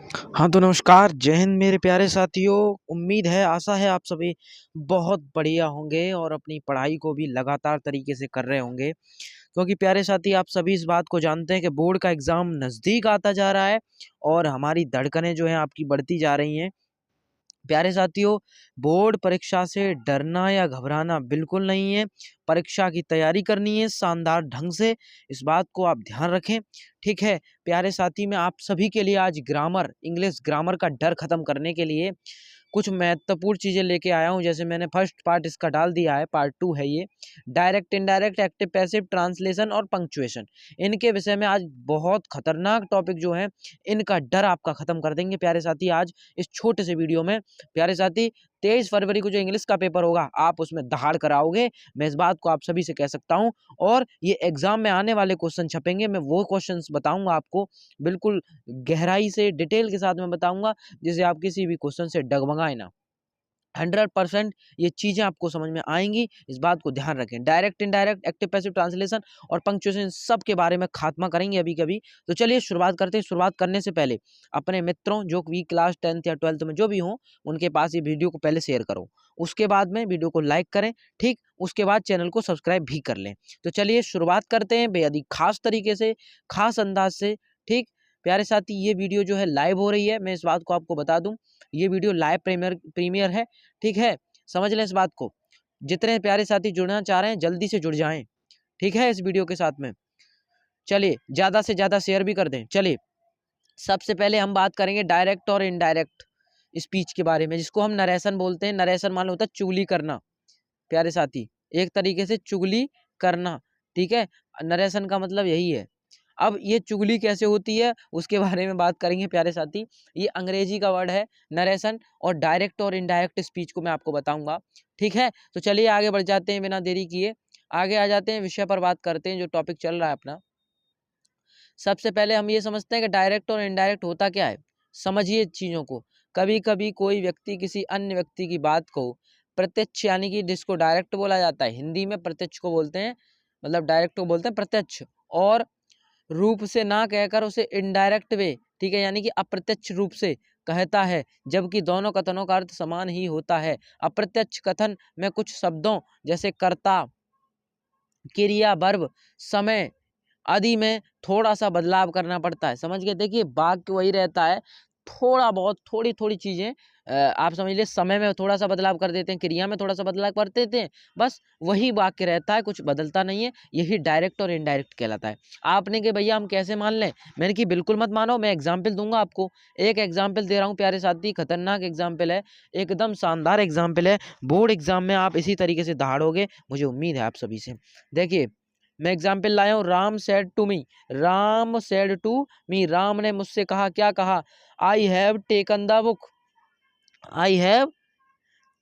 हाँ, तो नमस्कार, जय हिंद मेरे प्यारे साथियों। उम्मीद है, आशा है आप सभी बहुत बढ़िया होंगे और अपनी पढ़ाई को भी लगातार तरीके से कर रहे होंगे। क्योंकि प्यारे साथी आप सभी इस बात को जानते हैं कि बोर्ड का एग्ज़ाम नज़दीक आता जा रहा है और हमारी धड़कनें जो हैं आपकी बढ़ती जा रही हैं। प्यारे साथियों, बोर्ड परीक्षा से डरना या घबराना बिल्कुल नहीं है। परीक्षा की तैयारी करनी है शानदार ढंग से, इस बात को आप ध्यान रखें, ठीक है? प्यारे साथी, मैं आप सभी के लिए आज ग्रामर, इंग्लिश ग्रामर का डर खत्म करने के लिए कुछ महत्वपूर्ण चीज़ें लेके आया हूँ। जैसे मैंने फर्स्ट पार्ट इसका डाल दिया है, पार्ट 2 है ये। Direct, indirect, active, passive, translation और पंक्चुएशन। इनके विषय में आज बहुत खतरनाक टॉपिक जो है, इनका डर आपका खत्म कर देंगे प्यारे साथी आज इस छोटे से वीडियो में। प्यारे साथी, 23 फरवरी को जो इंग्लिश का पेपर होगा, आप उसमें दहाड़ कर आओगे, मैं इस बात को आप सभी से कह सकता हूँ। और ये एग्ज़ाम में आने वाले क्वेश्चन छपेंगे, मैं वो क्वेश्चंस बताऊँगा आपको, बिल्कुल गहराई से, डिटेल के साथ मैं बताऊँगा, जिससे आप किसी भी क्वेश्चन से डगमगाएँ ना। 100% ये चीज़ें आपको समझ में आएँगी, इस बात को ध्यान रखें। Direct, indirect, active, passive, translation और पंक्चुएशन सब के बारे में खात्मा करेंगे अभी-कभी। तो चलिए शुरुआत करते हैं। शुरुआत करने से पहले अपने मित्रों जो भी क्लास 10th या 12th में जो भी हों, उनके पास ये वीडियो को पहले शेयर करो। उसके बाद में वीडियो को लाइक करें, ठीक? उसके बाद चैनल को सब्सक्राइब भी कर लें। तो चलिए शुरुआत करते हैं बेहद ही ख़ास तरीके से, ख़ास अंदाज़ से, ठीक? प्यारे साथी, ये वीडियो जो है लाइव हो रही है, मैं इस बात को आपको बता दूँ। ये वीडियो लाइव प्रीमियर है, ठीक है? समझ लें इस बात को। जितने प्यारे साथी जुड़ना चाह रहे हैं, जल्दी से जुड़ जाएँ, ठीक है? इस वीडियो के साथ में। चलिए, ज़्यादा से ज़्यादा शेयर भी कर दें। चलिए, सबसे पहले हम बात करेंगे डायरेक्ट और इनडायरेक्ट स्पीच के बारे में, जिसको हम नरेशन बोलते हैं। नरेशन माने होता है चुगली करना, प्यारे साथी। एक तरीके से चुगली करना, ठीक है? नरेशन का मतलब यही है। अब ये चुगली कैसे होती है, उसके बारे में बात करेंगे प्यारे साथी। ये अंग्रेजी का वर्ड है नरेशन, और डायरेक्ट और इनडायरेक्ट स्पीच को मैं आपको बताऊँगा, ठीक है? तो चलिए आगे बढ़ जाते हैं बिना देरी किए। आगे आ जाते हैं, विषय पर बात करते हैं, जो टॉपिक चल रहा है अपना। सबसे पहले हम ये समझते हैं कि डायरेक्ट और इनडायरेक्ट होता क्या है? समझिए चीज़ों को। कभी-कभी कोई व्यक्ति किसी अन्य व्यक्ति की बात को प्रत्यक्ष, यानी कि जिसको डायरेक्ट बोला जाता है, हिंदी में प्रत्यक्ष को बोलते हैं, मतलब डायरेक्ट को बोलते हैं प्रत्यक्ष, और रूप से ना कहकर उसे इनडायरेक्ट वे, ठीक है, यानी कि अप्रत्यक्ष रूप से कहता है, जबकि दोनों कथनों का अर्थ समान ही होता है। अप्रत्यक्ष कथन में कुछ शब्दों जैसे कर्ता, क्रिया, वर्ब, समय आदि में थोड़ा-सा बदलाव करना पड़ता है। समझ गए? देखिए, वाक्य वही रहता है, थोड़ा बहुत, थोड़ी-थोड़ी चीज़ें आप समझ लीजिए, समय में थोड़ा-सा बदलाव कर देते हैं, क्रिया में थोड़ा-सा बदलाव कर देते हैं, बस वही वाक्य रहता है, कुछ बदलता नहीं है। यही डायरेक्ट और इनडायरेक्ट कहलाता है। आपने कि भैया हम कैसे मान लें? मैंने कि बिल्कुल मत मानो, मैं एग्ज़ाम्पल दूँगा आपको। एक एग्ज़ाम्पल दे रहा हूँ प्यारे साथी, खतरनाक एग्ज़ाम्पल है, एकदम शानदार एग्ज़ाम्पल है। बोर्ड एग्ज़ाम में आप इसी तरीके से दहाड़ोगे, मुझे उम्मीद है आप सभी से। देखिए, मैं एग्ज़ाम्पल लाया हूँ, Ram said to me, Ram said to me, Ram ने मुझसे कहा, क्या कहा? I have taken the book, I have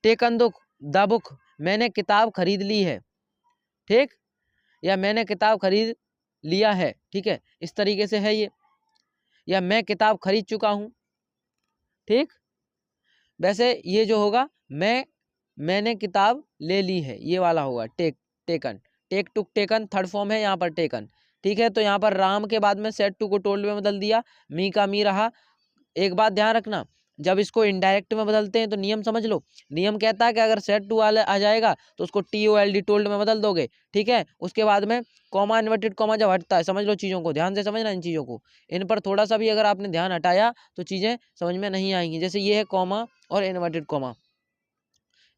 taken the book, मैंने किताब खरीद ली है, ठीक? या मैंने किताब खरीद लिया है, ठीक है? इस तरीके से है ये, या मैं किताब खरीद चुका हूँ, ठीक? वैसे ये जो होगा, मैंने किताब ले ली है, ये वाला होगा taken. Take to taken third form है यहाँ पर, टेकन, ठीक है? तो यहाँ पर राम के बाद में सेड टू को टोल्ड में बदल दिया, मी का मी रहा। एक बात ध्यान रखना, जब इसको इनडायरेक्ट में बदलते हैं तो नियम समझ लो। नियम कहता है कि अगर सेड टू वाला आ जाएगा तो उसको TOLD टोल्ड में बदल दोगे, ठीक है? उसके बाद में कॉमा, इन्वर्टेड कॉमा जब हटता है, समझ लो चीज़ों को, ध्यान से समझना इन चीज़ों को। इन पर थोड़ा-सा भी अगर आपने ध्यान हटाया तो चीज़ें समझ में नहीं आएँगी। जैसे ये है कॉमा और इन्वर्टेड कॉमा,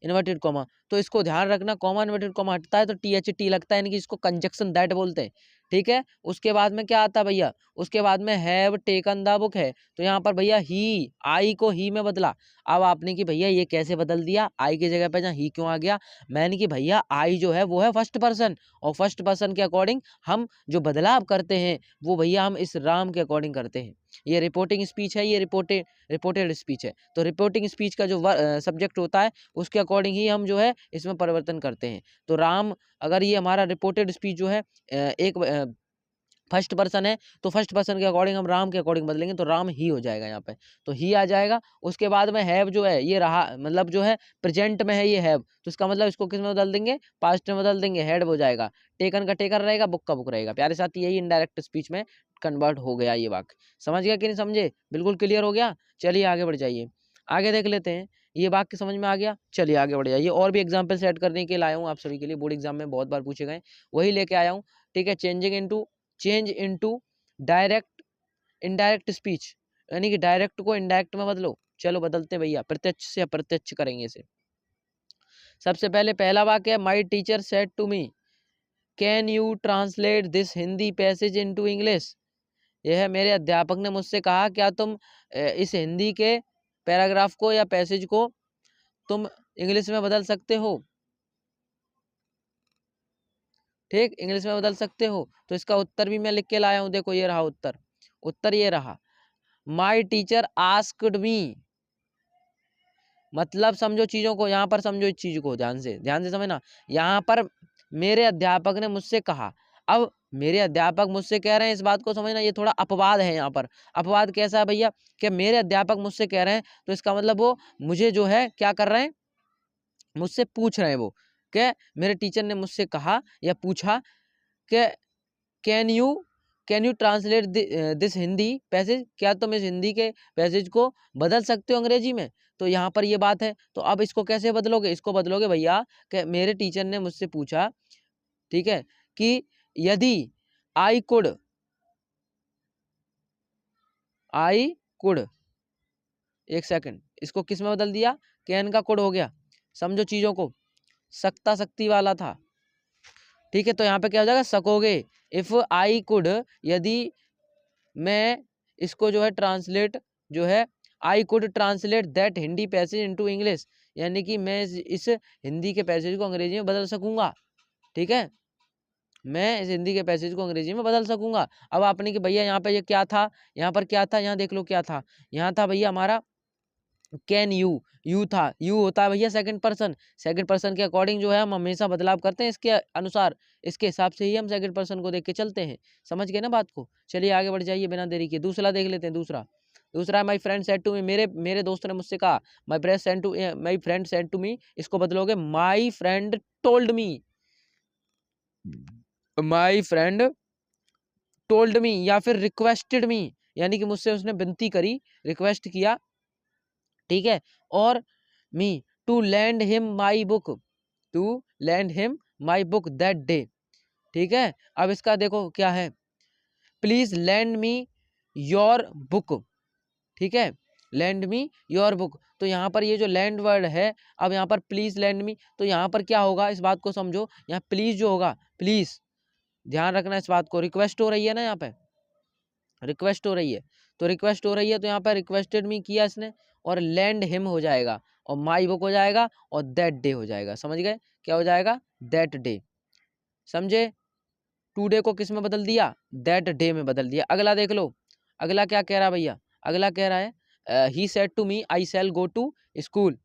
इन्वर्टेड कॉमा, तो इसको ध्यान रखना, कॉमा इन्वर्टेड कॉमा हटता है तो THT लगता है, यानी कि इसको कंजक्शन दैट बोलते हैं, ठीक है? उसके बाद में क्या आता है भैया? उसके बाद में हैव टेकन द बुक है, तो यहाँ पर भैया ही, आई को ही में बदला। अब आपने कि भैया ये कैसे बदल दिया? आई की जगह पे जहाँ ही क्यों आ गया? मैंने कि भैया आई जो है वो है फर्स्ट पर्सन, और फर्स्ट पर्सन के अकॉर्डिंग हम जो बदलाव करते हैं वो भैया हम इस राम के अकॉर्डिंग करते हैं। ये रिपोर्टिंग स्पीच है, ये रिपोर्टेड स्पीच है। तो रिपोर्टिंग स्पीच का जो सब्जेक्ट होता है, उसके अकॉर्डिंग ही हम जो है इसमें परिवर्तन करते हैं। तो राम, अगर ये हमारा रिपोर्टेड स्पीच जो है फर्स्ट पर्सन है, तो फर्स्ट पर्सन के अकॉर्डिंग हम राम के अकॉर्डिंग बदलेंगे, तो राम ही हो जाएगा यहाँ पे, तो ही आ जाएगा। उसके बाद में हैव जो है ये रहा, मतलब जो है प्रेजेंट में है ये हैव, तो इसका मतलब इसको किस में बदल देंगे? पास्ट में बदल देंगे, हैड हो जाएगा। टेकन का टेकर रहेगा, बुक का बुक रहेगा। प्यारे साथी, यही इनडायरेक्ट स्पीच में कन्वर्ट हो गया ये वाक्य। समझ गया कि नहीं समझे? बिल्कुल क्लियर हो गया। चलिए आगे बढ़ जाइए, आगे देख लेते हैं। ये वाक्य समझ में आ गया, चलिए आगे बढ़ जाइए। और भी एग्जाम्पल सेट करने के लिए आया हूँ आप सभी के लिए, बोर्ड एग्जाम में बहुत बार पूछे गए, वही लेके आया हूँ। ठीक है, change into direct indirect speech, यानी कि डायरेक्ट को इनडायरेक्ट में बदलो। चलो बदलते हैं भैया, प्रत्यक्ष से अप्रत्यक्ष करेंगे इसे। सबसे पहले पहला वाक्य है, my teacher said to me can you translate this Hindi passage into English. यह है, मेरे अध्यापक ने मुझसे कहा, क्या तुम इस हिंदी के पैराग्राफ को या पैसेज को तुम इंग्लिश में बदल सकते हो। ठीक, इंग्लिश में बदल सकते हो। तो इसका उत्तर भी मैं लिख के लाया हूं, देखो ये रहा उत्तर। उत्तर ये रहा, माई टीचर आस्क्ड मी। मतलब समझो चीजों को, यहाँ पर समझो इस चीज को ध्यान से समझना। यहाँ पर मेरे अध्यापक ने मुझसे कहा, अब मेरे अध्यापक मुझसे कह रहे हैं, इस बात को समझना, ये थोड़ा अपवाद है यहाँ पर। अपवाद कैसा है भैया, कि मेरे अध्यापक मुझसे कह रहे हैं, तो इसका मतलब वो मुझे जो है क्या कर रहे हैं, मुझसे पूछ रहे हैं। वो क्या, मेरे टीचर ने मुझसे कहा या पूछा कि can you translate this Hindi passage, क्या तुम इस हिंदी के पैसेज को बदल सकते हो अंग्रेजी में। तो यहाँ पर ये बात है, तो अब इसको कैसे बदलोगे, इसको बदलोगे भैया कि मेरे टीचर ने मुझसे पूछा, ठीक है, कि यदि आई कुड एक सेकंड, इसको किस में बदल दिया, कैन का कुड हो गया। समझो चीजों को, सकता शक्ति वाला था। ठीक है, तो यहाँ पे क्या हो जाएगा, सकोगे। इफ आई कुड, यदि मैं इसको जो है ट्रांसलेट, जो है I could translate that Hindi passage into English, यानी कि मैं इस हिंदी के पैसेज को अंग्रेजी में बदल सकूंगा। ठीक है, मैं इस हिंदी के पैसेज को अंग्रेजी में बदल सकूंगा। अब आपने कि भैया यहाँ पे ये क्या था, यहाँ पर क्या था, यहाँ देख लो क्या था। यहाँ था भैया हमारा कैन यू था, यू होता है भैया सेकंड पर्सन के अकॉर्डिंग जो है हम हमेशा बदलाव करते हैं, इसके अनुसार, इसके हिसाब से ही हम सेकंड पर्सन को देख के चलते हैं। समझ गए ना बात को? चलिए आगे बढ़ जाइए बिना देरी के, दूसरा देख लेते हैं। दूसरा my friend said to me, मेरे दोस्त ने मुझसे कहा। My friend said to me, इसको बदलोगे, my friend told me. My friend told me, या फिर रिक्वेस्टेड मी, यानी कि मुझसे उसने विनती करी, रिक्वेस्ट किया। ठीक है, और me to lend him my book that day. ठीक है, अब इसका देखो क्या है, please lend me your book. ठीक है, लैंड मी योर बुक, तो यहाँ पर ये जो लैंड वर्ड है, अब यहाँ पर प्लीज लैंड मी, तो यहाँ पर क्या होगा, इस बात को समझो। यहाँ प्लीज जो होगा, प्लीज ध्यान रखना इस बात को, रिक्वेस्ट हो रही है ना, यहाँ पे रिक्वेस्ट हो रही है, तो रिक्वेस्ट हो रही है, तो यहाँ पर रिक्वेस्टेड मी किया इसने, और लैंड हिम हो जाएगा, और माई बुक हो जाएगा, और दैट डे हो जाएगा। समझ गए, क्या हो जाएगा, दैट डे। समझे, टुडे को किस में बदल दिया, दैट डे में बदल दिया। अगला देख लो, अगला क्या कह रहा है भैया, अगला कह रहा है, he said to me I shall go to school.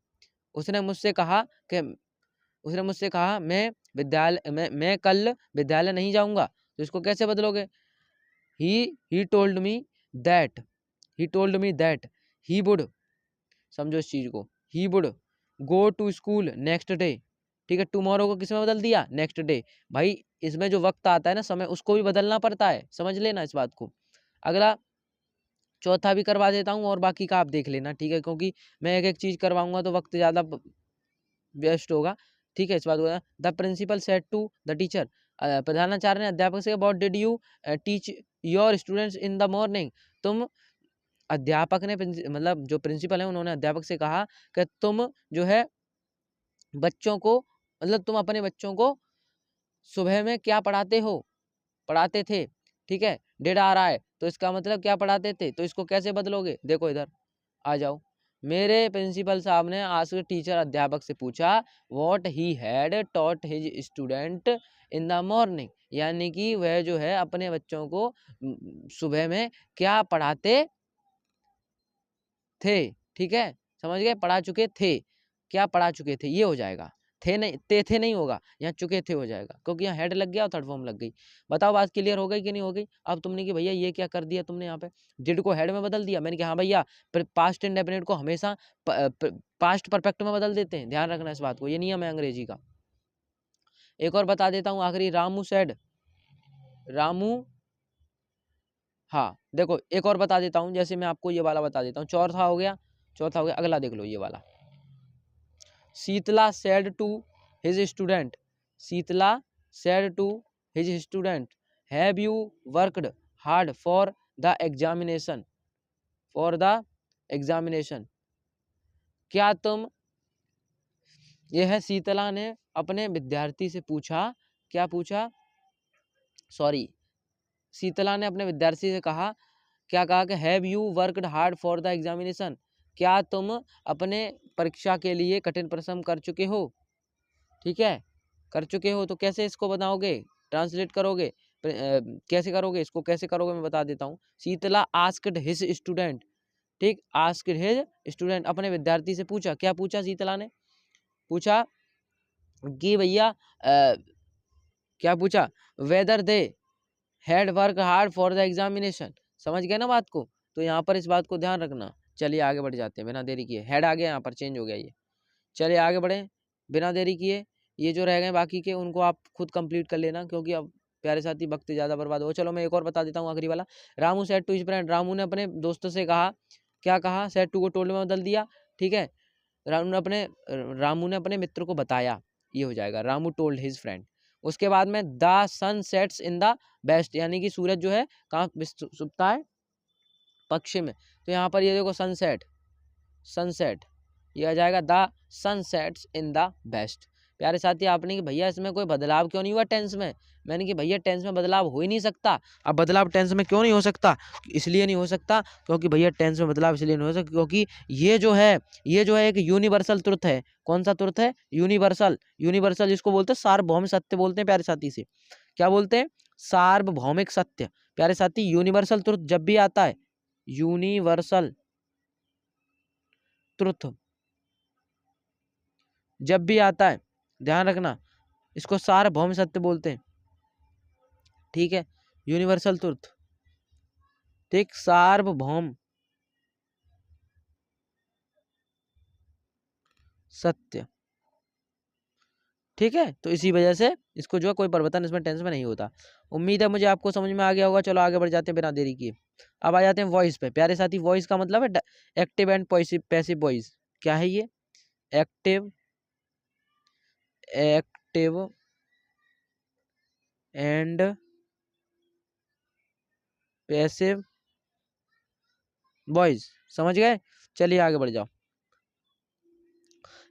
उसने मुझसे कहा कि मैं कल विद्यालय नहीं जाऊंगा। तो इसको कैसे बदलोगे, he told me that he would, समझो इस चीज को, he would go to school next day. ठीक है, टुमारो को किस में बदल दिया, नेक्स्ट डे। भाई इसमें जो वक्त आता है ना, समय, उसको भी बदलना पड़ता है, समझ लेना इस बात को। अगला चौथा भी करवा देता हूँ, और बाकी का आप देख लेना। ठीक है, क्योंकि मैं एक एक चीज करवाऊंगा तो वक्त ज्यादा वेस्ट होगा। ठीक है, इस बात को, the principal said to the teacher, प्रधानाचार्य ने अध्यापक से, what did you teach your students in the morning. तुम, अध्यापक ने, मतलब जो प्रिंसिपल है, उन्होंने अध्यापक से कहा कि तुम जो है बच्चों को, मतलब तुम अपने बच्चों को सुबह में क्या पढ़ाते थे। ठीक है, डिड आ रहा है, तो इसका मतलब क्या पढ़ाते थे, तो इसको कैसे बदलोगे, देखो इधर आ जाओ। मेरे प्रिंसिपल साहब ने आज टीचर अध्यापक से पूछा, what he had taught his student in the morning, यानी कि वह जो है अपने बच्चों को सुबह में क्या पढ़ाते थे। ठीक है, समझ गए, पढ़ा चुके थे, क्या पढ़ा चुके थे, ये हो जाएगा। थे नहीं होगा, यहाँ चुके थे हो जाएगा, क्योंकि यहाँ हेड लग गया और थर्ड फॉर्म लग गई। बताओ बात क्लियर हो गई कि नहीं हो गई? अब तुमने कि भैया ये क्या कर दिया तुमने, यहाँ पे डिड को हेड में बदल दिया। मैंने कहा हाँ भैया, पास्ट इंडेफिनिट को हमेशा पास्ट परफेक्ट में बदल देते हैं, ध्यान रखना इस बात को, ये नियम है अंग्रेजी का। एक और बता देता हूँ आखिरी, रामू हाँ देखो एक और बता देता हूँ, जैसे मैं आपको ये वाला बता देता हूँ, चौथा हो गया, चौथा हो गया, अगला देख लो ये वाला। Sheetla said to his student, Sheetla said to his student, have you worked hard for the examination, for the examination, क्या तुम, यह है शीतला ने अपने विद्यार्थी से पूछा, क्या पूछा, सॉरी, शीतला ने अपने विद्यार्थी से कहा, क्या कहा कि have you worked hard for the examination, क्या तुम अपने परीक्षा के लिए कठिन परिश्रम कर चुके हो, ठीक है, कर चुके हो। तो कैसे इसको बनाओगे, ट्रांसलेट करोगे, कैसे करोगे इसको, कैसे करोगे मैं बता देता हूँ। शीतला आस्क्ड हिज स्टूडेंट, ठीक, आस्क्ड हिज स्टूडेंट, अपने विद्यार्थी से पूछा, क्या पूछा शीतला ने, पूछा कि भैया क्या पूछा, whether they had work hard for the examination, समझ गए ना बात को। तो यहाँ पर इस बात को ध्यान रखना। चलिए आगे बढ़ जाते हैं बिना देरी किए, हेड आ गया यहाँ पर, चेंज हो गया ये। चलिए आगे बढ़े बिना देरी किए, ये जो रह गए बाकी के उनको आप खुद कंप्लीट कर लेना, क्योंकि अब प्यारे साथी वक्त ज़्यादा बर्बाद हो। चलो मैं एक और बता देता हूँ आखिरी वाला। Ramu said to his friend, Ramu ने अपने दोस्तों से कहा, क्या कहा, सेड टू को टोल्ड में बदल दिया, ठीक है, रामू ने अपने मित्र को बताया, ये हो जाएगा रामू टोल्ड हिज फ्रेंड। उसके बाद में the sun sets in the west, यानी कि सूरज जो है कहाँ छुपता है, पश्चिम में। तो यहाँ पर ये देखो सनसेट, सनसेट, ये आ जाएगा the sunsets in the west. प्यारे साथी आपने कि भैया इसमें कोई बदलाव क्यों नहीं हुआ टेंस में, मैंने कि भैया टेंस में बदलाव हो ही नहीं सकता। अब बदलाव टेंस में क्यों नहीं हो सकता, इसलिए नहीं हो सकता क्योंकि भैया टेंस में बदलाव इसलिए नहीं हो सकता क्योंकि ये जो है एक यूनिवर्सल ट्रुथ है। कौन सा ट्रुथ है, यूनिवर्सल, यूनिवर्सल जिसको बोलते हैं सार्वभौम सत्य बोलते हैं प्यारे साथी से, क्या बोलते हैं, सार्वभौमिक सत्य। प्यारे साथी यूनिवर्सल ट्रुथ जब भी आता है, यूनिवर्सल ट्रुथ जब भी आता है, ध्यान रखना, इसको सार्वभौम सत्य बोलते हैं, ठीक है, यूनिवर्सल ट्रुथ, ठीक, सार्वभौम सत्य, ठीक है। तो इसी वजह से इसको जो है कोई परिवर्तन इसमें टेंस में नहीं होता। उम्मीद है मुझे आपको समझ में आ गया होगा। चलो आगे बढ़ जाते हैं बिना देरी किए। अब आ जाते हैं वॉइस पे। प्यारे साथी वॉइस का मतलब है एक्टिव एंड पैसिव वॉइस। क्या है ये, active, active and passive voice, समझ गए। चलिए आगे बढ़ जाओ।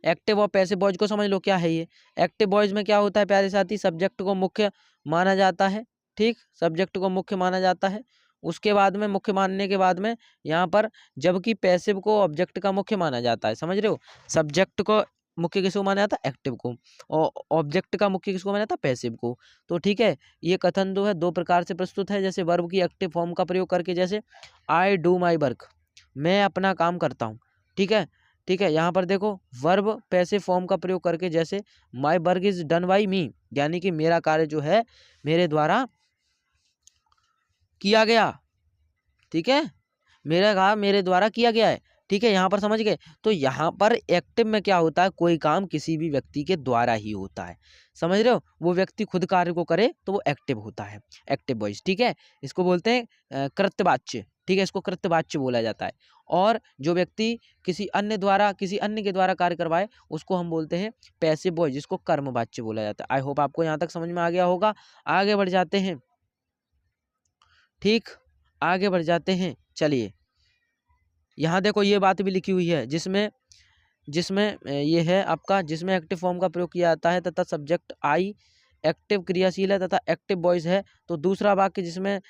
एक्टिव और पैसिव वॉइस को समझ लो क्या है ये। एक्टिव वॉइस में क्या होता है प्यारे साथी, सब्जेक्ट को मुख्य माना जाता है, ठीक, सब्जेक्ट को मुख्य माना जाता है। उसके बाद में मुख्य मानने के बाद में यहाँ पर जबकि पैसिव को ऑब्जेक्ट का मुख्य माना जाता है, समझ रहे हो। सब्जेक्ट को मुख्य किसको माना जाता है, एक्टिव को, और ऑब्जेक्ट का मुख्य किसको माना जाता है, पैसिव को। तो ठीक है, ये कथन जो है दो प्रकार से प्रस्तुत है, जैसे वर्ब की एक्टिव फॉर्म का प्रयोग करके, जैसे आई डू माई वर्क, मैं अपना काम करता हूँ, ठीक है, ठीक है। यहाँ पर देखो वर्ब पैसिव फॉर्म का प्रयोग करके, जैसे my work is done by me, यानी कि मेरा कार्य जो है मेरे द्वारा किया गया, ठीक है, मेरा काम मेरे द्वारा किया गया है, ठीक है, यहाँ पर समझ गए। तो यहाँ पर एक्टिव में क्या होता है, कोई काम किसी भी व्यक्ति के द्वारा ही होता है, समझ रहे हो, वो व्यक्ति खुद कार्य को करे तो वो एक्टिव होता है, एक्टिव वॉइस, ठीक है। इसको बोलते हैं कृत्यवाच्य, ठीक है, इसको कृत्यवाच्य बोला जाता है। और जो व्यक्ति किसी अन्य के द्वारा कार्य करवाए उसको हम बोलते हैं पैसिव वॉइस, जिसको कर्मवाच्य बोला जाता है। आई होप आपको यहाँ तक समझ में आ गया होगा। आगे बढ़ जाते हैं, ठीक, आगे बढ़ जाते हैं। चलिए यहाँ देखो ये बात भी लिखी हुई है जिसमें जिसमें ये है आपका, जिसमें एक्टिव फॉर्म का प्रयोग किया जाता है तथा सब्जेक्ट आई एक्टिव क्रियाशील है तथा एक्टिव वॉइस है। तो दूसरा वाक्य जिसमें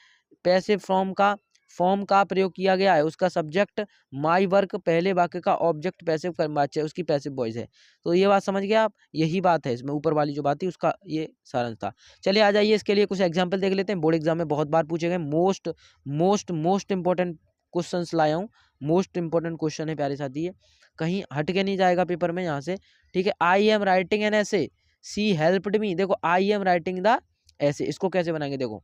पैसिव फॉर्म का प्रयोग किया गया है, उसका सब्जेक्ट माई वर्क, पहले वाक्य का ऑब्जेक्ट पैसिव कर्मवाच्य है, उसकी पैसिव वॉइस है। तो ये बात समझ गए आप, यही बात है इसमें, ऊपर वाली जो बात थी उसका ये सारांश था। चलिए आ जाइए, इसके लिए कुछ एग्जाम्पल देख लेते हैं, बोर्ड एग्जाम में बहुत बार पूछे गए most most most important question लाया हूँ। मोस्ट इंपॉर्टेंट क्वेश्चन है प्यारे साथी, ये कहीं हट के नहीं जाएगा पेपर में यहाँ से, ठीक है। आई एम राइटिंग एन ऐसे, सी हेल्प्ड मी, देखो आई एम राइटिंग द ऐसे, इसको कैसे बनाएंगे, देखो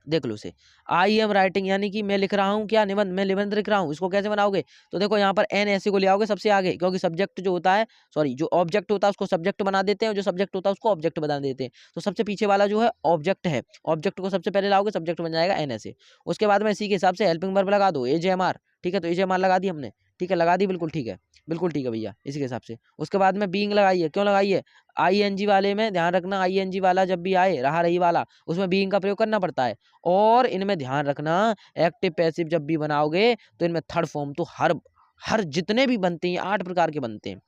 देख लो उसे, आई एम राइटिंग यानी कि मैं लिख रहा हूँ क्या, निबंध, मैं निबंध लिख रहा हूँ। इसको कैसे बनाओगे, तो देखो यहाँ पर एन ऐसे को ले आओगे सबसे आगे, क्योंकि सब्जेक्ट जो होता है, सॉरी जो ऑब्जेक्ट होता है उसको सब्जेक्ट बना देते हैं, और जो सब्जेक्ट होता है उसको ऑब्जेक्ट बना देते हैं। तो सबसे पीछे वाला जो है ऑब्जेक्ट है, ऑब्जेक्ट को सबसे पहले लाओगे, सब्जेक्ट बन जाएगा एन ऐसे। उसके बाद में इसी के हिसाब से हेल्पिंग वर्ब लगा दो, AJMR, ठीक है। तो AJMR लगा दी हमने, ठीक है, लगा दी, बिल्कुल ठीक है, बिल्कुल ठीक है भैया, इसी के हिसाब से। उसके बाद में बीइंग लगाइए, क्यों लगाइए, ING वाले में ध्यान रखना, ING वाला जब भी आए, रहा रही वाला, उसमें बीइंग का प्रयोग करना पड़ता है। और इनमें ध्यान रखना, एक्टिव पैसिव जब भी बनाओगे तो इनमें थर्ड फॉर्म तो हर हर जितने भी बनते हैं 8 प्रकार के बनते हैं।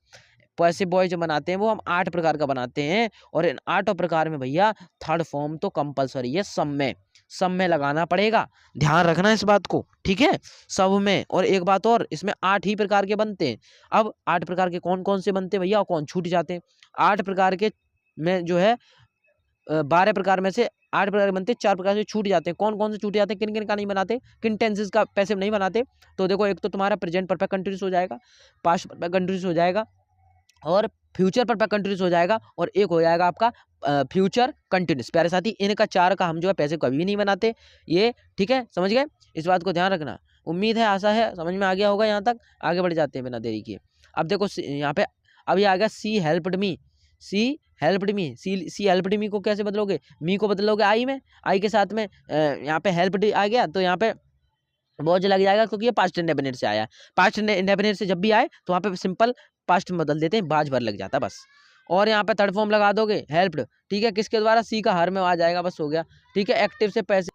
पैसिव बॉय जो बनाते हैं वो हम 8 प्रकार का बनाते हैं, और इन 8 प्रकार में भैया थर्ड फॉर्म तो कंपलसरी है, सब में लगाना पड़ेगा, ध्यान रखना इस बात को, ठीक है, सब में। और एक बात और, इसमें 8 ही प्रकार के बनते हैं। अब 8 प्रकार के कौन कौन से बनते हैं भैया, और कौन छूट जाते हैं। 8 प्रकार के में जो है 12 प्रकार में से 8 प्रकार बनते हैं, 4 प्रकार से छूट जाते हैं। कौन कौन से छूट जाते हैं, किन किन का नहीं बनाते, किन टेंसेस का पैसिव नहीं बनाते। तो देखो, एक तो तुम्हारा प्रेजेंट परफेक्ट कंटिन्यूअस हो जाएगा, पास्ट परफेक्ट कंटिन्यूअस हो जाएगा, और फ्यूचर परफेक्ट कंटिन्यूअस हो जाएगा, और एक हो जाएगा आपका फ्यूचर कंटिन्यूअस। प्यारे साथी, इनका 4 का हम जो है पैसिव कभी भी नहीं बनाते ये, ठीक है, समझ गए, इस बात को ध्यान रखना। उम्मीद है, आशा है समझ में आ गया होगा, यहाँ तक आगे बढ़ जाते हैं बिना देरी किए। अब देखो यहाँ पे अभी आ गया सी हेल्प्ड मी, सी हेल्प्ड मी, सी हेल्प्ड मी को कैसे बदलोगे, मी को बदलोगे आई में, आई के साथ में यहाँ पे हेल्प्ड आ गया, तो यहाँ पे बहुत लग जाएगा, क्योंकि ये पास्ट इंडेफिनिट से आया है। पास्ट इंडेफिनिट से जब भी आए तो वहाँ पे सिंपल पास्ट में बदल देते हैं, बाज भर लग जाता है बस। और यहाँ पे थर्ड फॉर्म लगा दोगे हेल्प्ड, ठीक है, किसके द्वारा, सी का हर में आ जाएगा, बस हो गया, ठीक है। एक्टिव से पैसे,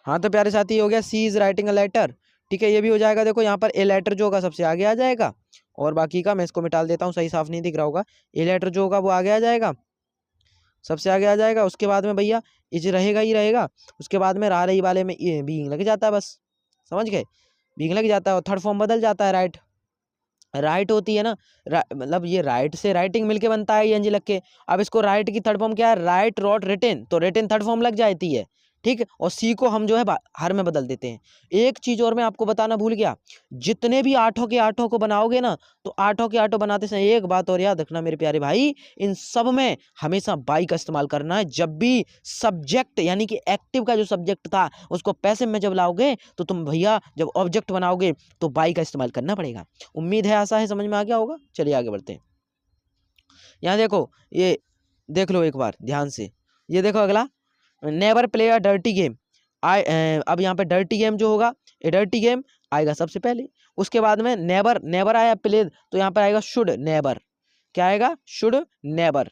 हाँ तो प्यारे साथी हो गया, सी इज राइटिंग अ लेटर, ठीक है, ये भी हो जाएगा। देखो यहाँ पर ए लेटर जो होगा सबसे आगे आ जाएगा, और बाकी का मैं इसको मिटा देता हूँ, सही साफ नहीं दिख रहा होगा। ए लेटर जो होगा वो आगे आ जाएगा, सबसे आगे आ जाएगा। उसके बाद में भैया इज रहेगा ही रहेगा, उसके बाद में रहा रही वाले में बीइंग लग जाता है, बस समझ गए, बीइंग लग जाता है, और थर्ड फॉर्म बदल जाता है, राइट, राइट होती है ना, मतलब ये राइट से राइटिंग मिलके बनता है एनजी लग के। अब इसको राइट की थर्ड फॉर्म क्या है, राइट रोट रिटेन, तो रिटेन थर्ड फॉर्म लग जाती है, ठीक है। और सी को हम जो है हर में बदल देते हैं। एक चीज और मैं आपको बताना भूल गया, जितने भी आठों के आठों को बनाओगे ना, तो आठों के आठों बनाते समय एक बात और याद रखना मेरे प्यारे भाई, इन सब में हमेशा बाई का इस्तेमाल करना है। जब भी सब्जेक्ट यानी कि एक्टिव का जो सब्जेक्ट था उसको पैसिव में जब लाओगे, तो तुम भैया जब ऑब्जेक्ट बनाओगे तो बाई का इस्तेमाल करना पड़ेगा। उम्मीद है, आशा है समझ में आ गया होगा। चलिए आगे बढ़ते हैं। यहाँ देखो, ये देख लो एक बार ध्यान से, ये देखो अगला, never play a dirty game. अब यहाँ पे डर्टी गेम जो होगा, ये डर्टी गेम आएगा सबसे पहले। उसके बाद में नेवर, नेवर आया प्ले, तो यहाँ पर आएगा शुड नेवर, क्या आएगा, शुड नेवर।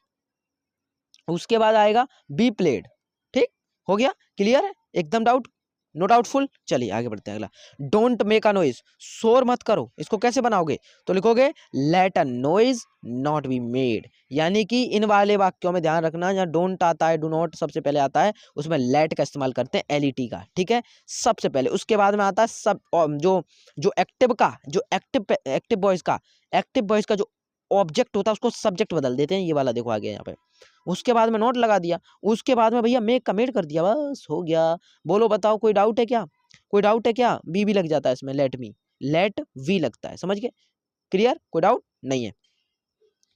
उसके बाद आएगा बी प्लेड, ठीक हो गया, क्लियर है, एकदम डाउट, नो डाउटफुल। चलिए आगे बढ़ते हैं। अगला, डोंट मेक अ नॉइज, शोर मत करो, इसको कैसे बनाओगे, तो लिखोगे let a noise not be made, यानी कि इन वाले वाक्यों में ध्यान रखना, जहाँ डोंट आता है, डू नॉट सबसे पहले आता है, उसमें लेट का इस्तेमाल करते हैं, एलईटी का, ठीक है, सबसे पहले। उसके बाद में आता है सब, जो जो एक्टिव का, जो एक्टिव बॉयज का जो ऑब्जेक्ट होता है उसको सब्जेक्ट बदल देते हैं, ये वाला देखो आ गया यहाँ पे। उसके बाद में नोट लगा दिया, उसके बाद में भैया मेक कमेंट कर दिया, बस हो गया। बोलो बताओ, कोई डाउट है क्या, कोई डाउट है क्या, बी भी लग जाता है इसमें, लेट मी, लेट वी लगता है, समझ गए, क्लियर, कोई डाउट नहीं है।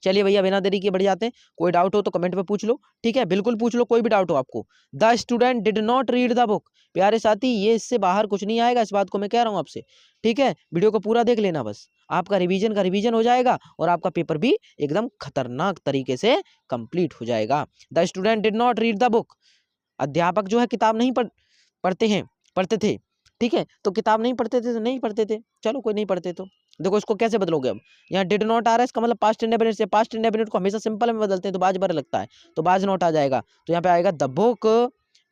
चलिए भैया बिना देरी के बढ़ जाते हैं। कोई डाउट हो तो कमेंट में पूछ लो, ठीक है, बिल्कुल पूछ लो, कोई भी डाउट हो आपको। The student did not read the book, प्यारे साथी ये इससे बाहर कुछ नहीं आएगा, इस बात को मैं कह रहा हूँ आपसे, ठीक है। वीडियो को पूरा देख लेना, बस आपका रिवीजन का रिवीजन हो जाएगा, और आपका पेपर भी एकदम खतरनाक तरीके से कंप्लीट हो जाएगा। The student did not read the book, अध्यापक जो है किताब नहीं पढ़ते थे, ठीक है, तो किताब नहीं पढ़ते थे तो नहीं पढ़ते थे, चलो कोई नहीं पढ़ते तो देखो इसको कैसे बदलोगे। अब यहाँ डिड नॉट आ रहा है, इसका मतलब पास्ट इंडेफिनिट से, पास्ट इंडेफिनिट को हमेशा सिंपल में बदलते हैं तो बाज बर लगता है, तो बाज नॉट आ जाएगा। तो यहाँ पे आएगा द बुक,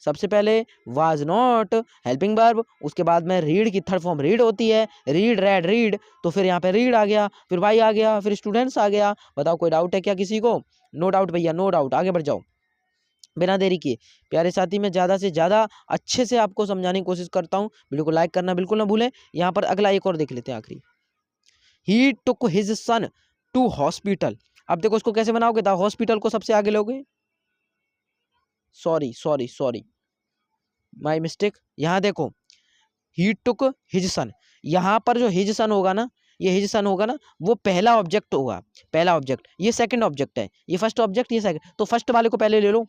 सबसे पहले वाज नॉट हेल्पिंग वर्ब, उसके बाद में रीड की थर्ड फॉर्म रीड होती है, रीड रेड रीड, तो फिर यहाँ पे रीड आ गया, फिर वाई आ गया, फिर स्टूडेंट्स आ गया। बताओ कोई डाउट है क्या किसी को, नो डाउट भैया, नो डाउट, आगे बढ़ जाओ बिना देरी किए। प्यारे साथी मैं ज़्यादा से ज़्यादा अच्छे से आपको समझाने की कोशिश करता हूँ, वीडियो को लाइक करना बिल्कुल ना भूलें। यहाँ पर अगला एक और देख लेते हैं, आखिरी, he took his son to hospital. अब देखो उसको कैसे बनाओगे, द हॉस्पिटल को सबसे आगे लोगे, सॉरी माय मिस्टेक। यहाँ देखो ही टुक हिज सन, यहाँ पर जो हिज सन होगा ना, ये हिज सन होगा ना, वो पहला ऑब्जेक्ट होगा, पहला ऑब्जेक्ट, ये सेकंड ऑब्जेक्ट है, ये फर्स्ट ऑब्जेक्ट, ये सेकंड, तो फर्स्ट वाले को पहले ले लो,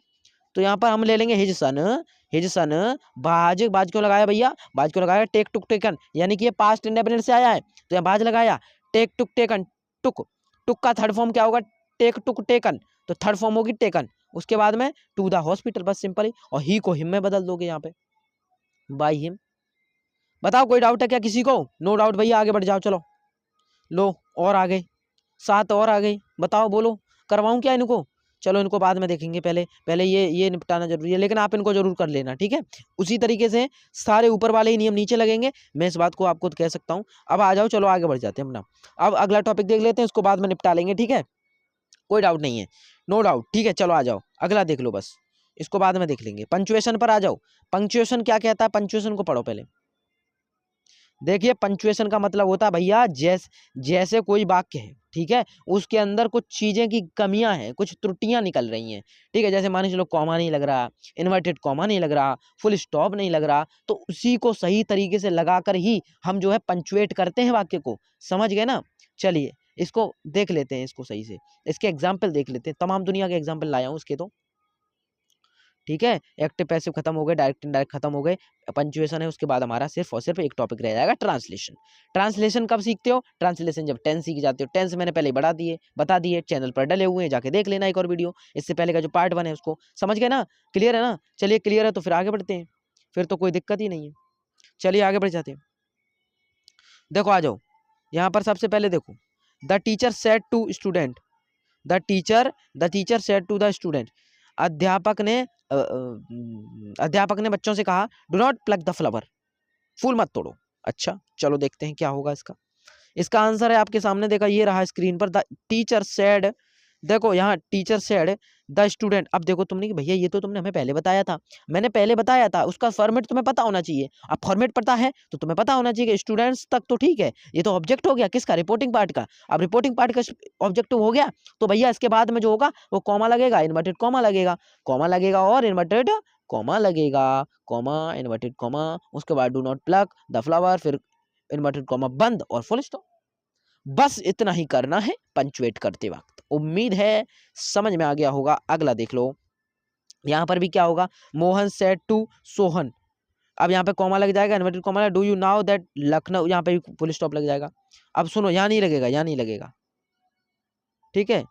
तो यहाँ पर हम ले लेंगे हिज सन बाज, बाज क्यों लगाया भैया, बाज क्यों लगाया, टेक टुक टेकन, यानी कि ये पास्ट इंडेफिनिट से आया है तो यहाँ बाज लगाया, टेक टुक टेकन, टुक, टुक का थर्ड फॉर्म क्या होगा, टेक टुक टेकन, तो थर्ड फॉर्म होगी टेकन, उसके बाद में टू द हॉस्पिटल, बस सिंपल ही, और ही को हिम में बदल दोगे यहाँ पे, बाय हिम। बताओ कोई डाउट है क्या किसी को? नो डाउट भैया, आगे बढ़ जाओ, चलो लो और आ गई, 7 और आ गई, बताओ बोलो, करवाऊं क्या इनको? चलो इनको बाद में देखेंगे, पहले पहले ये निपटाना जरूरी है, लेकिन आप इनको जरूर कर लेना, ठीक है। उसी तरीके से सारे ऊपर वाले ही नियम नीचे लगेंगे, मैं इस बात को आपको कह सकता हूँ। अब आ जाओ, चलो आगे बढ़ जाते हैं अपना। अब अगला टॉपिक देख लेते हैं, इसको बाद में निपटा लेंगे, ठीक है, कोई डाउट नहीं है, नो डाउट, ठीक है। चलो आ जाओ, अगला देख लो, बस इसको बाद में देख लेंगे। पंक्चुएशन पर आ जाओ। पंक्चुएशन क्या कहता है, पंक्चुएशन को पढ़ो पहले। देखिए पंक्चुएशन का मतलब होता है भैया, जैसे कोई वाक्य है, ठीक है, उसके अंदर कुछ चीजें की कमियां हैं, कुछ त्रुटियां निकल रही हैं, ठीक है, जैसे मान लो कॉमा नहीं लग रहा, इन्वर्टेड कॉमा नहीं लग रहा, फुल स्टॉप नहीं लग रहा, तो उसी को सही तरीके से लगाकर ही हम जो है पंक्चुएट करते हैं वाक्य को, समझ गए ना। चलिए इसको देख लेते हैं, इसको सही से, इसके एग्जाम्पल देख लेते हैं, तमाम दुनिया के एग्जाम्पल लाया हूँ उसके, तो ठीक है, एक्टिव पैसिव खत्म हो गए, डायरेक्ट इनडायरेक्ट खत्म हो गए, पंक्चुएशन है, उसके बाद हमारा सिर्फ और सिर्फ एक टॉपिक रह जाएगा, ट्रांसलेशन। ट्रांसलेशन कब सीखते हो? ट्रांसलेशन जब टेंस सीख जाते हो। टेंस मैंने पहले बता दिए, चैनल पर डले हुए हैं, जाके देख लेना एक और वीडियो, इससे पहले का जो पार्ट 1 है उसको, समझ गए ना, क्लियर है ना। चलिए क्लियर है तो फिर आगे बढ़ते हैं, फिर तो कोई दिक्कत ही नहीं है, चलिए आगे बढ़ जाते हैं। देखो आ जाओ, यहाँ पर सबसे पहले देखो, the teacher said to student, the teacher said to the student, अध्यापक ने बच्चों से कहा, do not plug the flower, फूल मत तोड़ो। अच्छा चलो देखते हैं क्या होगा इसका। इसका आंसर है आपके सामने, देखा ये रहा स्क्रीन पर, द टीचर सेड, देखो यहाँ टीचर सेड द स्टूडेंट। अब देखो तुमने कि भैया ये तो तुमने हमें पहले बताया था, मैंने पहले बताया था, उसका फॉर्मेट तुम्हें पता होना चाहिए। अब फॉर्मेट पता है तो तुम्हें पता होना चाहिए कि स्टूडेंट्स तक तो ठीक है, ये तो ऑब्जेक्ट हो गया किसका, रिपोर्टिंग पार्ट का। अब रिपोर्टिंग पार्ट का ऑब्जेक्टिव हो गया, तो भैया इसके बाद में जो होगा वो कॉमा लगेगा, इन्वर्टेड कॉमा लगेगा, कॉमा लगेगा और इन्वर्टेड कॉमा लगेगा, कॉमा इन्वर्टेड कॉमा, उसके बाद do not plug the flower, फिर इन्वर्टेड कॉमा बंद और फुल स्टॉप। बस इतना ही करना है पंचुएट करते वक्त। उम्मीद है समझ में आ गया होगा। अगला देख लो, यहां पर भी क्या होगा, मोहन सेड टू सोहन, अब यहाँ पे कॉमा लग जाएगा, inverted comma, do you now that Lucknow, यहाँ पे भी फुल स्टॉप लग जाएगा। अब सुनो, यहाँ नहीं लगेगा, यहाँ नहीं लगेगा, ठीक है।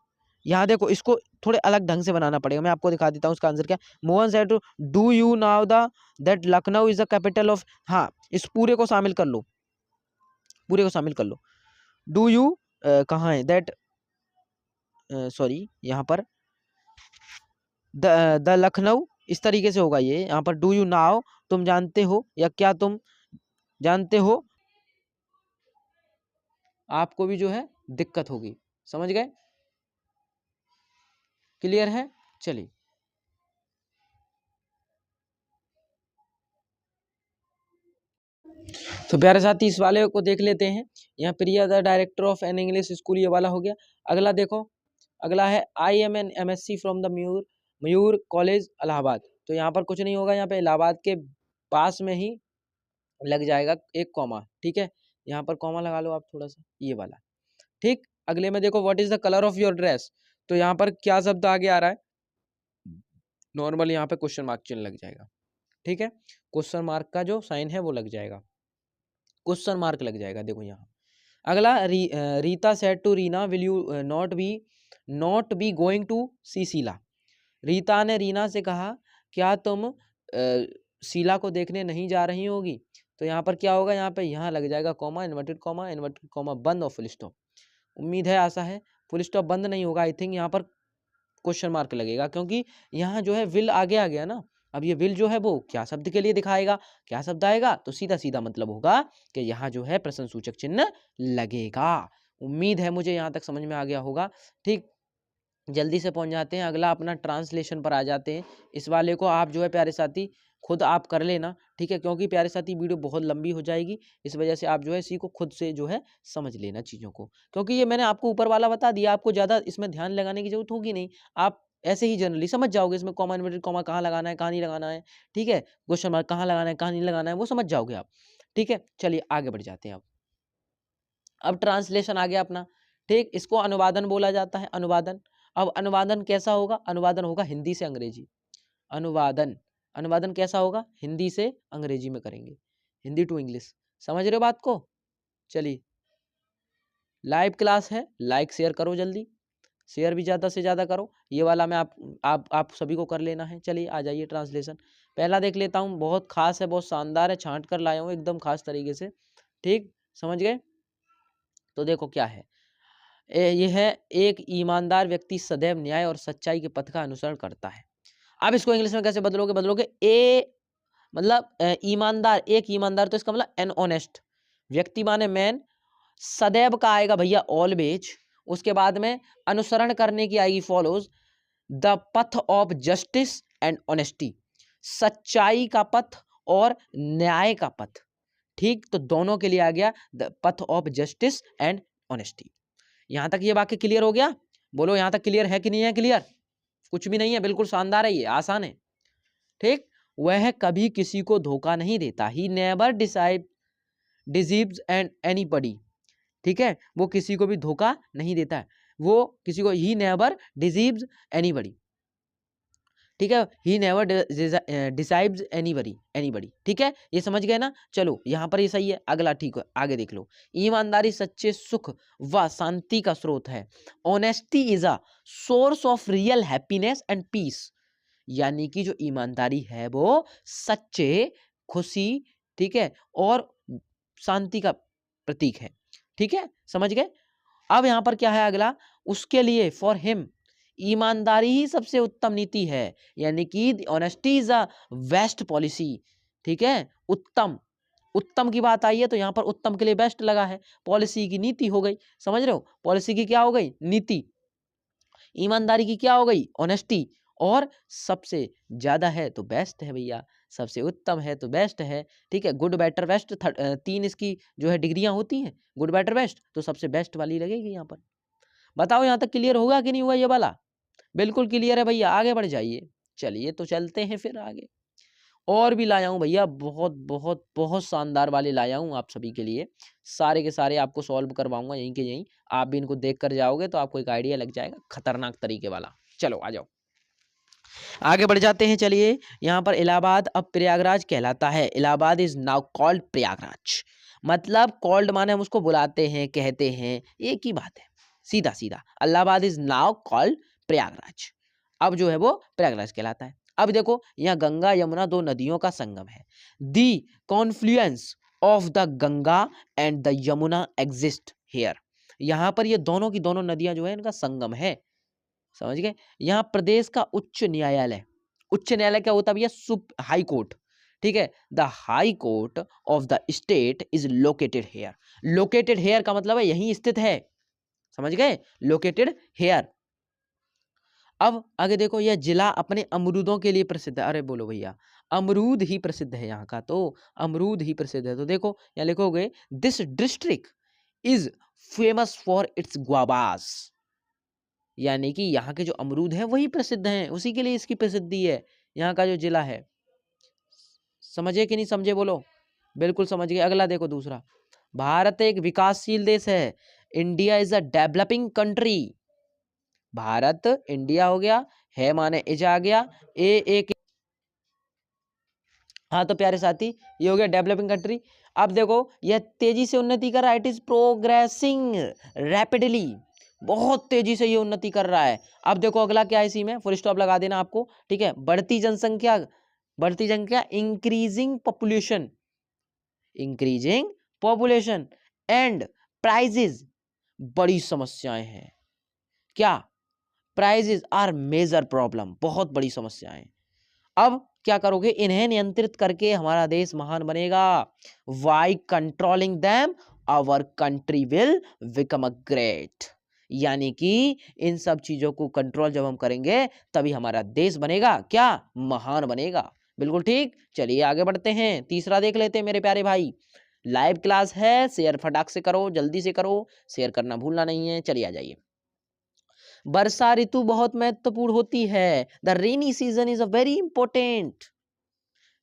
यहाँ देखो इसको थोड़े अलग ढंग से बनाना पड़ेगा, मैं आपको दिखा देता हूँ उसका आंसर क्या। Mohan said to, do you know the that Lucknow is the capital of, हाँ इस पूरे को शामिल कर लो, पूरे को शामिल कर लो। डू यू कहाँ है दैट, सॉरी यहाँ पर द लखनऊ, इस तरीके से होगा ये, यहाँ पर डू यू नाउ, तुम जानते हो या क्या तुम जानते हो, आपको भी जो है दिक्कत होगी, समझ गए, क्लियर है। चलिए तो प्यारे साथी इस वाले को देख लेते हैं। यहाँ Priya the director of an English school, ये वाला हो गया। अगला देखो, अगला है I am an MSc from the Mayur college Allahabad, तो यहाँ पर कुछ नहीं होगा, यहाँ पे इलाहाबाद के पास में ही लग जाएगा एक कॉमा, ठीक है, यहाँ पर कॉमा लगा लो आप थोड़ा सा, ये वाला, ठीक। अगले में देखो, what is the colour of your dress, तो यहाँ पर क्या शब्द आगे आ रहा है, नॉर्मल यहाँ पे क्वेश्चन मार्क चिन्ह लग जाएगा, ठीक है, क्वेश्चन मार्क का जो साइन है वो लग जाएगा, क्वेश्चन मार्क लग जाएगा, देखो यहाँ। अगला Rita said to Reena, will you not be going to see Sheela, Rita ने रीना से कहा, क्या तुम शीला को देखने नहीं जा रही होगी, तो यहाँ पर क्या होगा, यहाँ पे यहाँ लग जाएगा कॉमा, इन्वर्टेड कॉमा बंद और फुल स्टॉप। उम्मीद है आशा है, फुल स्टॉप बंद नहीं होगा, आई थिंक यहाँ पर क्वेश्चन मार्क लगेगा, क्योंकि यहाँ जो है विल आगे आ गया ना। अब ये विल जो है वो क्या शब्द के लिए दिखाएगा, क्या शब्द आएगा, तो सीधा सीधा मतलब होगा कि यहाँ जो है प्रश्न सूचक चिन्ह लगेगा। उम्मीद है मुझे यहाँ तक समझ में आ गया होगा, ठीक। जल्दी से पहुंच जाते हैं, अगला अपना ट्रांसलेशन पर आ जाते हैं। इस वाले को आप जो है प्यारे साथी खुद आप कर लेना, ठीक है, क्योंकि प्यारे साथी वीडियो बहुत लंबी हो जाएगी, इस वजह से आप जो है इसी को खुद से जो है समझ लेना चीज़ों को, क्योंकि ये मैंने आपको ऊपर वाला बता दिया, आपको ज़्यादा इसमें ध्यान लगाने की जरूरत होगी नहीं, आप ऐसे ही जनरली समझ जाओगे, इसमें कॉमा इन्वर्टेड कॉमा कहाँ लगाना है कहाँ नहीं लगाना है, ठीक है, क्वेश्चन मार्क कहाँ लगाना है कहाँ नहीं लगाना है, वो समझ जाओगे आप, ठीक है। चलिए आगे बढ़ जाते हैं। अब ट्रांसलेशन आ गया अपना, ठीक, इसको अनुवादन बोला जाता है, अनुवादन। अब अनुवादन कैसा होगा, अनुवादन होगा हिंदी से अंग्रेजी, अनुवादन, अनुवादन कैसा होगा, हिंदी से अंग्रेजी में करेंगे, हिंदी टू इंग्लिश। समझ रहे हो बात को? चलिए लाइव क्लास है, लाइक शेयर करो जल्दी, शेयर भी ज़्यादा से ज़्यादा करो। ये वाला मैं आप सभी को कर लेना है। चलिए आ जाइए ट्रांसलेशन, पहला देख लेता हूँ, बहुत खास है, बहुत शानदार है, छांट कर लाया हूँ एकदम खास तरीके से। ठीक, समझ गए? तो देखो क्या है, ये है, एक ईमानदार व्यक्ति सदैव न्याय और सच्चाई के पथ का अनुसरण करता है। अब इसको इंग्लिश में कैसे बदलोगे? बदलोगे ए मतलब ईमानदार, एक ईमानदार, तो इसका मतलब एन ऑनेस्ट व्यक्ति माने मैन, सदैव का आएगा भैया ऑलवेज, उसके बाद में अनुसरण करने की आएगी follows, the path of justice and honesty, सच्चाई का पथ और न्याय का पथ। ठीक, तो दोनों के लिए आ गया the path of justice and honesty. यहां तक ये वाक्य क्लियर हो गया? बोलो यहां तक क्लियर है कि नहीं है? क्लियर कुछ भी नहीं है, बिल्कुल शानदार है, ये आसान है। ठीक, वह कभी किसी को धोखा नहीं देता, he never deceives and anybody. ठीक है, वो किसी को भी धोखा नहीं देता है, वो किसी को, ही नेवर डिसीव्स एनीबॉडी। ठीक है, ही नेवर डिसाइड्स एनीबॉडी। ठीक है, ये समझ गए ना? चलो यहाँ पर ये सही है, अगला ठीक है, आगे देख लो। ईमानदारी सच्चे सुख व शांति का स्रोत है, honesty is a source of real happiness and peace. यानी कि जो ईमानदारी है वो सच्चे, खुशी, ठीक है, और शांति का प्रतीक है। ठीक है, समझ गए? अब यहां पर क्या है अगला, उसके लिए, फॉर हिम, ईमानदारी ही सबसे उत्तम नीति है, यानी कि honesty is a best policy. ठीक है, उत्तम, उत्तम की बात आई है तो यहां पर उत्तम के लिए बेस्ट लगा है, पॉलिसी की नीति हो गई। समझ रहे हो? पॉलिसी की क्या हो गई? नीति। ईमानदारी की क्या हो गई? ऑनेस्टी। और सबसे ज्यादा है तो बेस्ट है भैया, सबसे उत्तम है तो बेस्ट है। ठीक है, गुड बेटर बेस्ट, 3 इसकी जो है डिग्रियां होती हैं, गुड बेटर बेस्ट, तो सबसे बेस्ट वाली लगेगी यहाँ पर। बताओ यहाँ तक क्लियर होगा कि नहीं हुआ ये वाला? बिल्कुल क्लियर है भैया, आगे बढ़ जाइए। चलिए तो चलते हैं फिर आगे, और भी लाया हूँ भैया, बहुत बहुत बहुत शानदार वाले लाया हूँ आप सभी के लिए, सारे के सारे आपको सॉल्व करवाऊंगा यहीं के यहीं, आप भी इनको देख कर जाओगे तो आपको एक आइडिया लग जाएगा खतरनाक तरीके वाला। चलो आ जाओ, आगे बढ़ जाते हैं। चलिए यहाँ पर इलाहाबाद अब प्रयागराज कहलाता है, Allahabad is now called Prayagraj. मतलब कॉल्ड माने हम उसको बुलाते हैं, कहते हैं, एक ही बात है, सीधा सीधा। Allahabad is now called Prayagraj, अब जो है वो प्रयागराज कहलाता है। अब देखो यहाँ गंगा यमुना दो नदियों का संगम है, the confluence of the Ganga and the Yamuna exist here. यहाँ पर ये दोनों की दोनों नदियां जो है इनका संगम है। समझ गए? यहाँ प्रदेश का उच्च न्यायालय, उच्च न्यायालय क्या होता है भैया? High court. ठीक है, the high court of the state is located here. Located here का मतलब है यहीं स्थित है। समझ गए? Located here. अब आगे देखो, यह जिला अपने अमरूदों के लिए प्रसिद्ध है। अरे बोलो भैया, अमरूद ही प्रसिद्ध है यहाँ का, तो अमरूद ही प्रसिद्ध है। तो देखो यहाँ लिखोगे, this district is famous for its guavas. यानी कि यहाँ के जो अमरूद हैं वही प्रसिद्ध हैं, उसी के लिए इसकी प्रसिद्धि है यहाँ का जो जिला है। समझे कि नहीं समझे? बोलो। बिल्कुल समझ गए। अगला देखो दूसरा, भारत एक विकासशील देश है, India is a developing country. Bharat, India हो गया, है माने इज आ गया, ए एक, हाँ तो प्यारे साथी ये हो गया डेवलपिंग कंट्री। अब देखो यह तेजी से उन्नति कर रहा है, इट इज प्रोग्रेसिंग रैपिडली, बहुत तेजी से ये उन्नति कर रहा है। अब देखो अगला क्या है, इसी में फुल स्टॉप लगा देना आपको। ठीक है, बढ़ती जनसंख्या, बढ़ती जनसंख्या, increasing population, increasing population and prices, बड़ी समस्याएं हैं। क्या? प्राइजेज आर मेजर प्रॉब्लम, बहुत बड़ी समस्याएं। अब क्या करोगे? इन्हें नियंत्रित करके हमारा देश महान बनेगा। By controlling them our country will become a great. यानी कि इन सब चीजों को कंट्रोल जब हम करेंगे तभी हमारा देश बनेगा क्या? महान बनेगा। बिल्कुल ठीक। चलिए आगे बढ़ते हैं, तीसरा देख लेते हैं मेरे प्यारे भाई। लाइव क्लास है, शेयर फटाक से करो, जल्दी से करो, शेयर करना भूलना नहीं है। चलिए आ जाइए। वर्षा ऋतु बहुत महत्वपूर्ण होती है, the rainy season is a very important.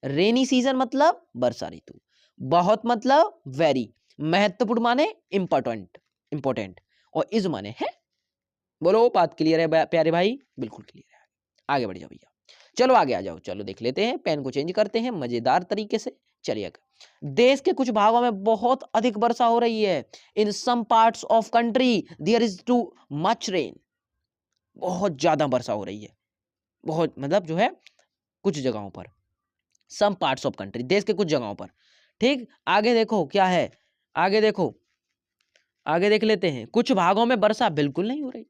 Rainy season मतलब वर्षा ऋतु, बहुत मतलब वेरी, महत्वपूर्ण माने इंपॉर्टेंट, इंपॉर्टेंट, और इज माने है। बोलो बात क्लियर है प्यारे भाई? बिल्कुल क्लियर है। आगे बढ़ जाओ भैया। चलो आगे आ जाओ, चलो देख लेते हैं, पेन को चेंज करते हैं मजेदार तरीके से। चलिए, देश के कुछ भागों में बहुत अधिक वर्षा हो रही है। In some parts of country there is too much rain. बहुत ज्यादा वर्षा हो रही है, बहुत मतलब जो है कुछ जगहों पर, सम पार्ट्स ऑफ कंट्री, देश के कुछ जगहों पर। ठीक, आगे देखो क्या है, आगे देखो, आगे देख लेते हैं। कुछ भागों में वर्षा बिल्कुल नहीं हो रही।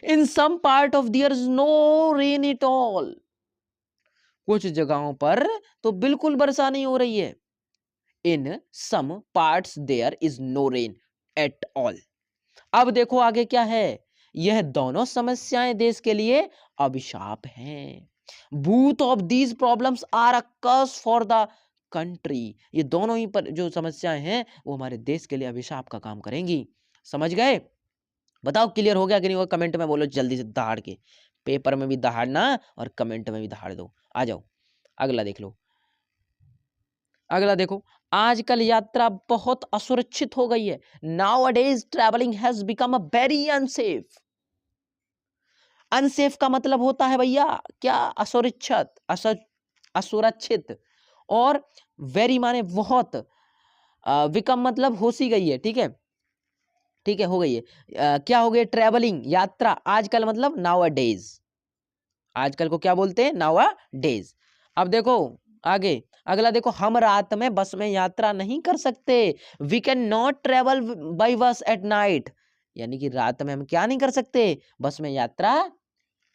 In some part of there is no rain at all. कुछ जगहों पर तो बिल्कुल वर्षा नहीं हो रही है। In some parts there is no rain at all. अब देखो आगे क्या है, यह दोनों समस्याएं देश के लिए अभिशाप हैं। both of these problems are a curse for the country। ये दोनों ही पर जो समस्याएं हैं वो हमारे देश के लिए अभिशाप का काम करेंगी। समझ गए? बताओ क्लियर हो गया कि नहीं होगा, कमेंट में बोलो जल्दी से दहाड़ के। पेपर में भी दहाड़ना और कमेंट में भी दहाड़ दो। आ जाओ अगला देख लो, अगला देखो। आजकल यात्रा बहुत असुरक्षित हो गई है। Nowadays traveling has become a very unsafe। Unsafe का मतलब होता है भैया क्या, असुरक्षित, असुरक्षित। और वेरी माने बहुत, विकम मतलब हो सी गई है, ठीक है, ठीक है, हो गई है। क्या हो गई, ट्रेवलिंग यात्रा, आजकल मतलब नाउ डेज, आजकल को क्या बोलते हैं, नाउ डेज। अब देखो आगे, अगला देखो, हम रात में बस में यात्रा नहीं कर सकते। We can not travel by bus at night. यानी कि रात में हम क्या नहीं कर सकते, बस में यात्रा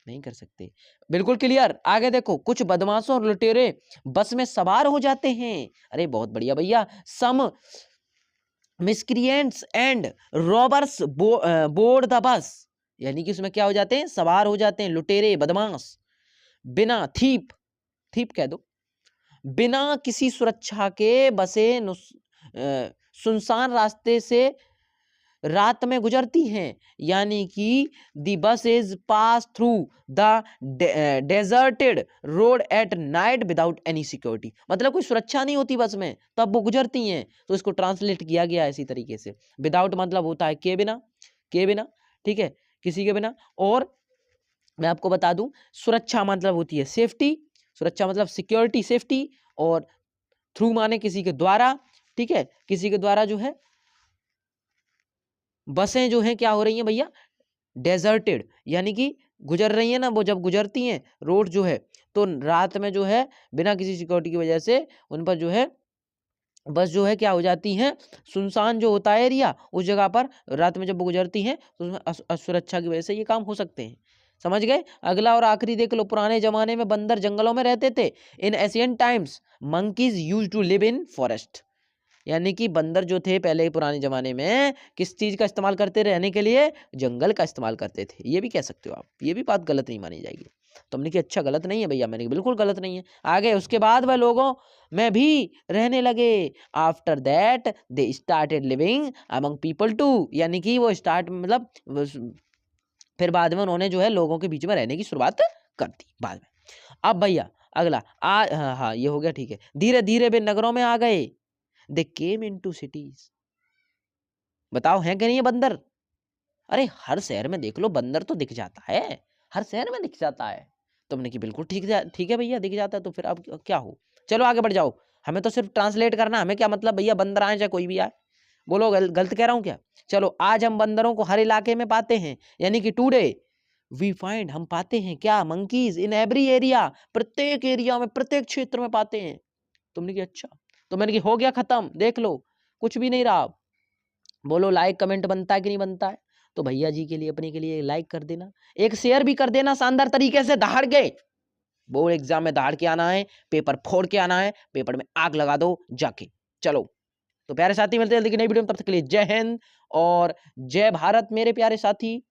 नहीं कर सकते। बिल्कुल क्लियर। आगे देखो, कुछ बदमाशों और लुटेरे बस में सवार हो जाते हैं। अरे बहुत बढ़िया भैया। Some miscreants and robbers board the bus. यानी कि उसमें क्या हो जाते हैं, सवार हो जाते हैं लुटेरे बदमाश। बिना थीप, थीप कह दो, बिना किसी सुरक्षा के बसें सुनसान रास्ते से रात में गुजरती हैं। यानी कि दी बस is pass through the deserted road at night without any security. मतलब कोई सुरक्षा नहीं होती बस में, तब वो गुजरती हैं। तो इसको ट्रांसलेट किया गया इसी तरीके से। विदाउट मतलब होता है के बिना, के बिना, ठीक है, किसी के बिना। और मैं आपको बता दूं, सुरक्षा मतलब होती है सेफ्टी, सुरक्षा मतलब सिक्योरिटी, सेफ्टी। और थ्रू माने किसी के द्वारा, ठीक है, किसी के द्वारा जो है बसें जो हैं क्या हो रही हैं भैया, डेजर्टेड, यानी कि गुजर रही है ना, वो जब गुजरती हैं रोड जो है, तो रात में जो है बिना किसी सिक्योरिटी की वजह से उन पर जो है बस जो है क्या हो जाती हैं, सुनसान जो होता है एरिया, उस जगह पर रात में जब वो गुजरती हैं तो उसमें असुरक्षा की वजह से ये काम हो सकते हैं। समझ गए? अगला और आखिरी देख लो, पुराने जमाने में बंदर जंगलों में रहते थे। In ancient times monkeys used to live in forest. यानी कि बंदर जो थे पहले पुराने जमाने में किस चीज का इस्तेमाल करते, रहने के लिए जंगल का इस्तेमाल करते थे। ये भी कह सकते हो आप, ये भी बात गलत नहीं मानी जाएगी। तो हमने कि अच्छा गलत नहीं है भैया, मैंने बिल्कुल गलत नहीं है। आगे उसके बाद वह लोगों में भी रहने लगे। After that they started living among people too. यानी कि वो स्टार्ट मतलब फिर बाद में उन्होंने जो है लोगों के बीच में रहने की शुरुआत कर दी बाद में। अब भैया अगला हाँ हाँ ये हो गया, ठीक है। धीरे धीरे वे नगरों में आ गए। दे केम इनटू सिटीज। बताओ है कि नहीं है बंदर? अरे हर शहर में देख लो बंदर तो दिख जाता है, हर शहर में दिख जाता है। तुमने कि बिल्कुल ठीक ठीक है भैया, दिख जाता है तो फिर अब क्या हो। चलो आगे बढ़ जाओ, हमें तो सिर्फ ट्रांसलेट करना, हमें क्या मतलब भैया, बंदर आए चाहे कोई भी आए। बोलो गलत कह रहा हूं क्या? चलो, आज हम बंदरों को हर इलाके में पाते हैं। यानी कि टुडे वी फाइंड, हम पाते हैं क्या, मंकीज इन एवरी एरिया। प्रत्येक एरिया में, प्रत्येक क्षेत्र में पाते हैं। तुमने कि अच्छा, तो मैंने कि हो गया खत्म, देख लो कुछ भी नहीं रहा। बोलो लाइक कमेंट बनता है कि नहीं बनता है? तो भैया जी के लिए, अपने के लिए लाइक कर देना, एक शेयर भी कर देना शानदार तरीके से दहाड़ के। बोर्ड एग्जाम में दहाड़ के आना है, पेपर फोड़ के आना है, पेपर में आग लगा दो जाके। चलो तो प्यारे साथी, मिलते हैं जल्दी की नई वीडियो में, तब तक के लिए जय हिंद और जय भारत मेरे प्यारे साथी।